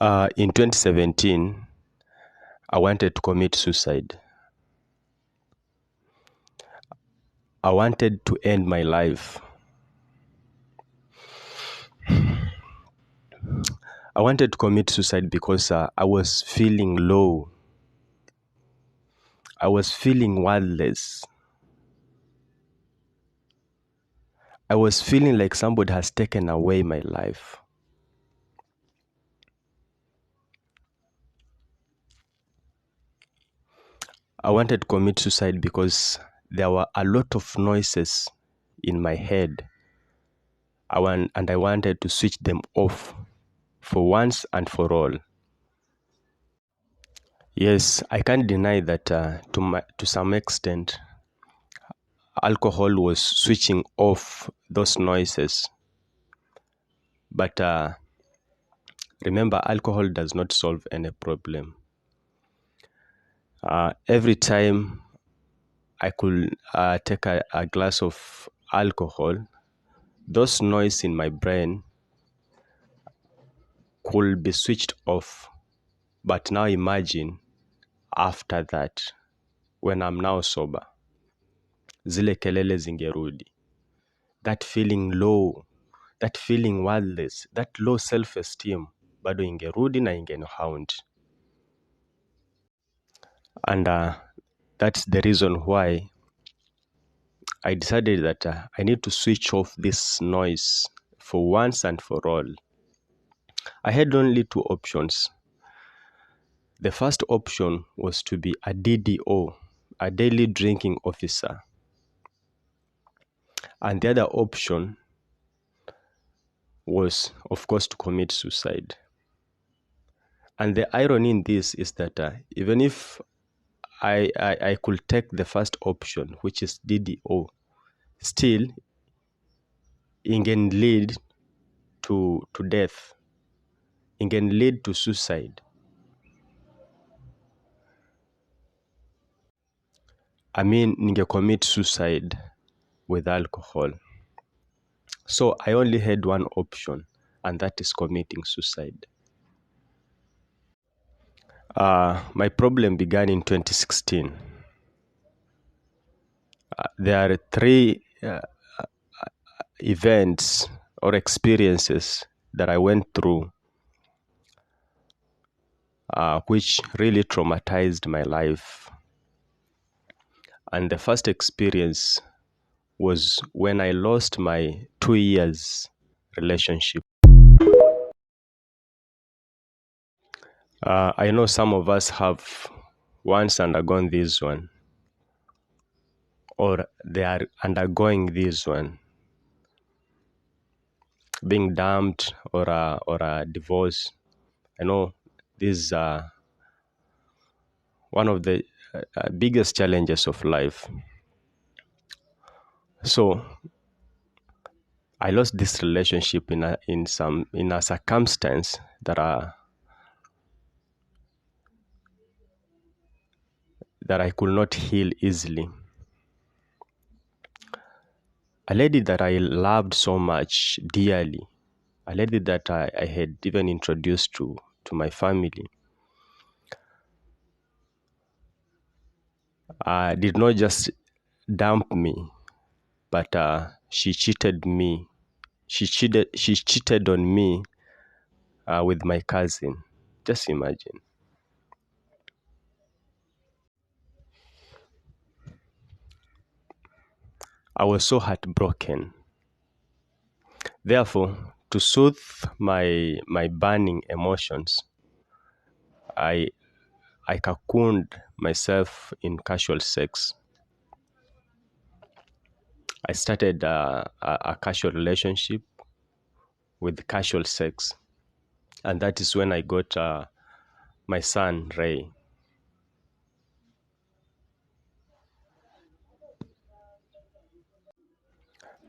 In 2017, I wanted to commit suicide. I wanted to end my life. I wanted to commit suicide because I was feeling low. I was feeling worthless. I was feeling like somebody has taken away my life. I wanted to commit suicide because there were a lot of noises in my head. I wanted to switch them off for once and for all. Yes, I can't deny that to some extent, alcohol was switching off those noises. But remember, alcohol does not solve any problem. Every time I could take a glass of alcohol, those noise in my brain could be switched off. But now imagine after that, when I'm now sober, zile kelele zingerudi. That feeling low, that feeling worthless, that low self-esteem, bado ingerudi na ingenihound. And that's the reason why I decided that I need to switch off this noise for once and for all. I had only two options. The first option was to be a DDO, a daily drinking officer. And the other option was, of course, to commit suicide. And the irony in this is that even if I could take the first option, which is DDO, still it can lead to death. It can lead to suicide. I mean, ninge commit suicide with alcohol. So I only had one option, and that is committing suicide. My problem began in 2016. There are three events or experiences that I went through which really traumatized my life. And the first experience was when I lost my 2 years relationship. I know some of us have once undergone this one, or they are undergoing this one, being dumped or a divorce. I know this is one of the biggest challenges of life. So I lost this relationship in a circumstance that I could not heal easily. A lady that I loved so much dearly, a lady that I had even introduced to my family, did not just dump me, but she cheated me. She cheated on me with my cousin. Just imagine. I was so heartbroken. Therefore, to soothe my burning emotions, I cocooned myself in casual sex. I started a casual relationship with casual sex. And that is when I got my son, Ray.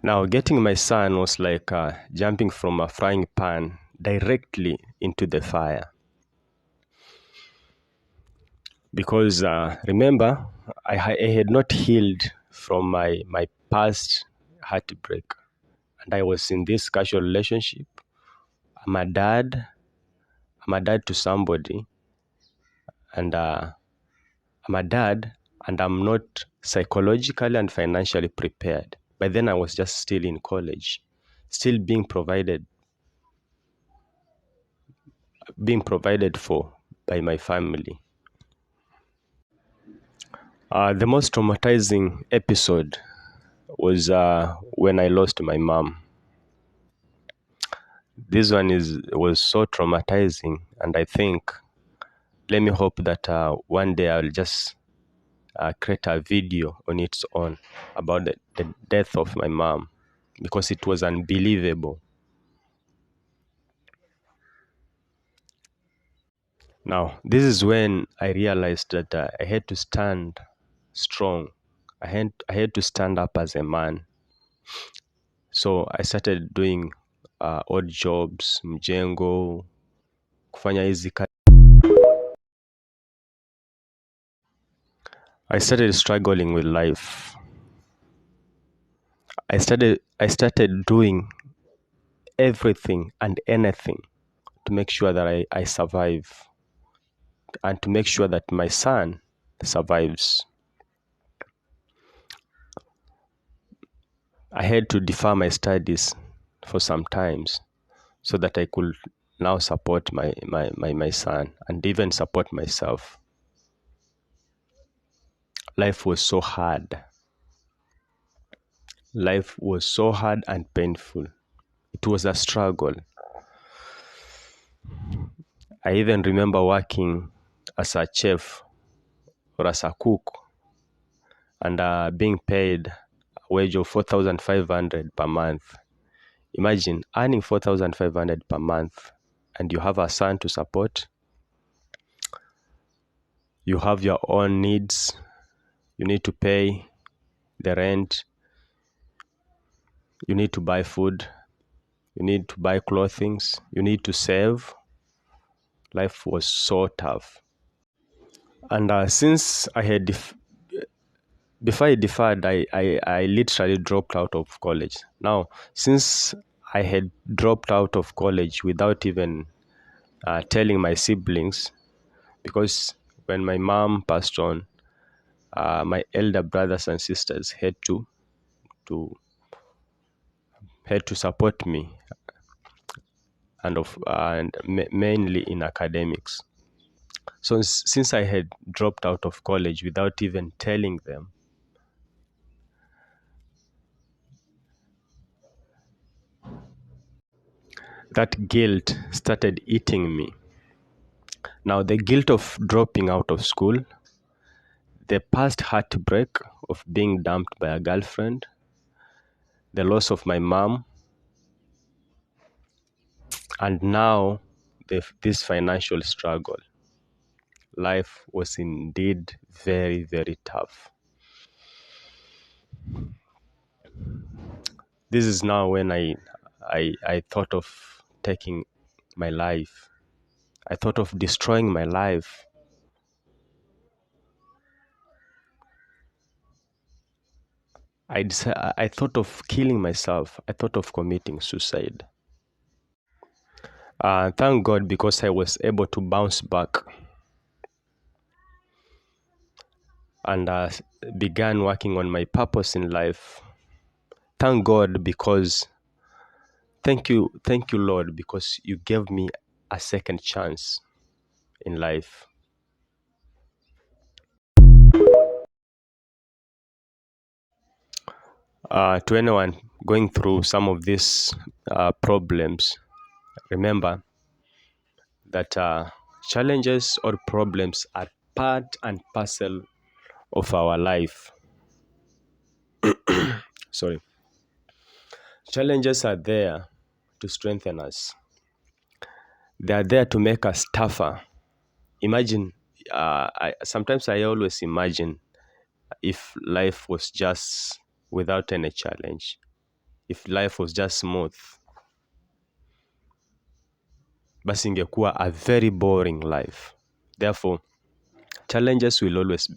Now, getting my son was like jumping from a frying pan directly into the fire. Because remember, I had not healed from my past heartbreak. And I was in this casual relationship. I'm a dad. I'm a dad to somebody, and I'm a dad, and I'm not psychologically and financially prepared. By then, I was just still in college, still being provided for by my family. The most traumatizing episode was when I lost my mom. This one was so traumatizing, and I think, let me hope that one day I'll just create a video on its own about the death of my mom, because it was unbelievable. Now, this is when I realized that I had to stand strong. I had to stand up as a man. So I started doing odd jobs, mjengo, kufanya hizi kazi. I started struggling with life. I started doing everything and anything to make sure that I survive, and to make sure that my son survives. I had to defer my studies for some times so that I could now support my son and even support myself. Life was so hard. Life was so hard and painful. It was a struggle. I even remember working as a chef or as a cook, and being paid a wage of 4,500 per month. Imagine earning 4,500 per month, and you have a son to support. You have your own needs. You need to pay the rent. You need to buy food. You need to buy clothing. You need to save. Life was so tough. And since I had before I deferred, I literally dropped out of college. Now, since I had dropped out of college without even telling my siblings, because when my mom passed on, my elder brothers and sisters to had to support me, and mainly in academics. So since I had dropped out of college without even telling them, that guilt started eating me. Now, the guilt of dropping out of school, the past heartbreak of being dumped by a girlfriend, the loss of my mom, and now this financial struggle. Life was indeed very, very tough. This is now when I thought of taking my life. I thought of destroying my life. I thought of killing myself. I thought of committing suicide. Thank God, because I was able to bounce back and began working on my purpose in life. Thank God, because thank you, Lord, because you gave me a second chance in life. To anyone going through some of these problems, remember that challenges or problems are part and parcel of our life. Sorry. Challenges are there to strengthen us. They are there to make us tougher. Imagine, sometimes I always imagine if life was just without any challenge, if life was just smooth, basi ingekuwa a very boring life. Therefore, challenges will always be